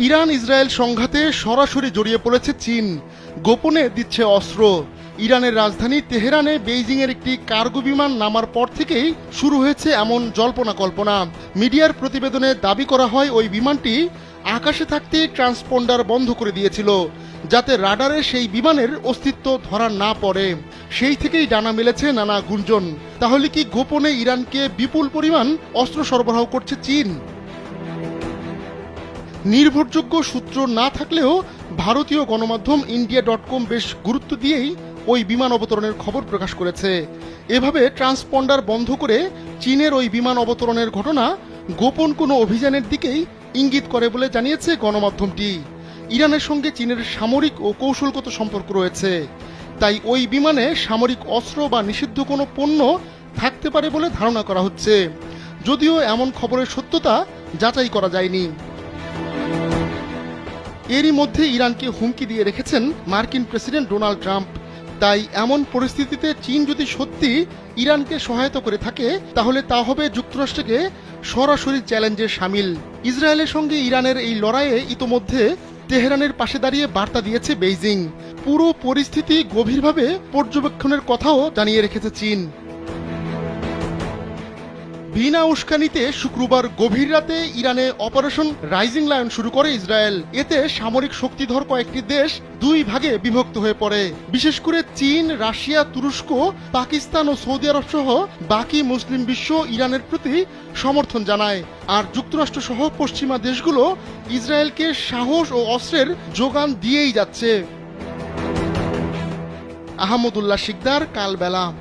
Iran Israel সংঘাতে সরাসরি জড়িয়ে পড়েছে চীন, গোপনে দিচ্ছে অস্ত্র। ইরানের রাজধানী তেহরানে বেইজিংয়ের একটি কার্গো বিমান নামার পর থেকেই শুরু হয়েছে এমন জল্পনা কল্পনা। মিডিয়ার প্রতিবেদনে দাবি করা হয় ওই বিমানটি আকাশে থাকতেই ট্রান্সপন্ডার বন্ধ করে দিয়েছিল, যাতে রাডারে সেই বিমানের অস্তিত্ব ধরা না পড়ে। সেই থেকেই ডানা মেলেছে নানা গুঞ্জন। তাহলে কি গোপনে ইরানকে বিপুল পরিমাণ অস্ত্র সরবরাহ করছে চীন? নির্ভরযোগ্য সূত্র না থাকলেও ভারতীয় গণমাধ্যম ইন্ডিয়া.com বেশ গুরুত্ব দিয়েই ওই বিমান অবতরণের খবর প্রকাশ করেছে। এভাবে ট্রান্সপন্ডার বন্ধ করে চীনের ওই বিমান অবতরণের ঘটনা গোপন কোনো অভিযানের দিকেই ইঙ্গিত করে বলে জানিয়েছে গণমাধ্যমটি। ইরানের সঙ্গে চীনের সামরিক ও কৌশলগত সম্পর্ক রয়েছে, তাই ওই বিমানে সামরিক অস্ত্র বা নিষিদ্ধ কোনো পণ্য থাকতে পারে বলে ধারণা করা হচ্ছে, যদিও এমন খবরের সত্যতা যাচাই করা যায়নি। এরই মধ্যে ইরানকে হুমকি দিয়ে রেখেছেন মার্কিন প্রেসিডেন্ট ডোনাল্ড ট্রাম্প। তাই এমন পরিস্থিতিতে চীন যদি সত্যি ইরানকে সহায়তা করে থাকে, তাহলে তা হবে যুক্তরাষ্ট্রকে সরাসরি চ্যালেঞ্জে সামিল। ইসরায়েলের সঙ্গে ইরানের এই লড়াইয়ে ইতোমধ্যে তেহরানের পাশে দাঁড়িয়ে বার্তা দিয়েছে বেইজিং। পুরো পরিস্থিতি গভীরভাবে পর্যবেক্ষণের কথাও জানিয়ে রেখেছে চীন। বিনা উস্কানিতে শুক্রবার গভীর রাতে ইরানে অপারেশন রাইজিং লায়ন শুরু করে ইসরায়েল। এতে সামরিক শক্তিধর কয়েকটি দেশ দুই ভাগে বিভক্ত হয়ে পড়ে। বিশেষ করে চীন, রাশিয়া, তুরস্ক, পাকিস্তান ও সৌদি আরব সহ বাকি মুসলিম বিশ্ব ইরানের প্রতি সমর্থন জানায়। আর যুক্তরাষ্ট্র সহ পশ্চিমা দেশগুলো ইসরায়েলকে সাহস ও অস্ত্রের যোগান দিয়েই যাচ্ছে। আহমদুল্লাহ শিকদার, কালবেলা।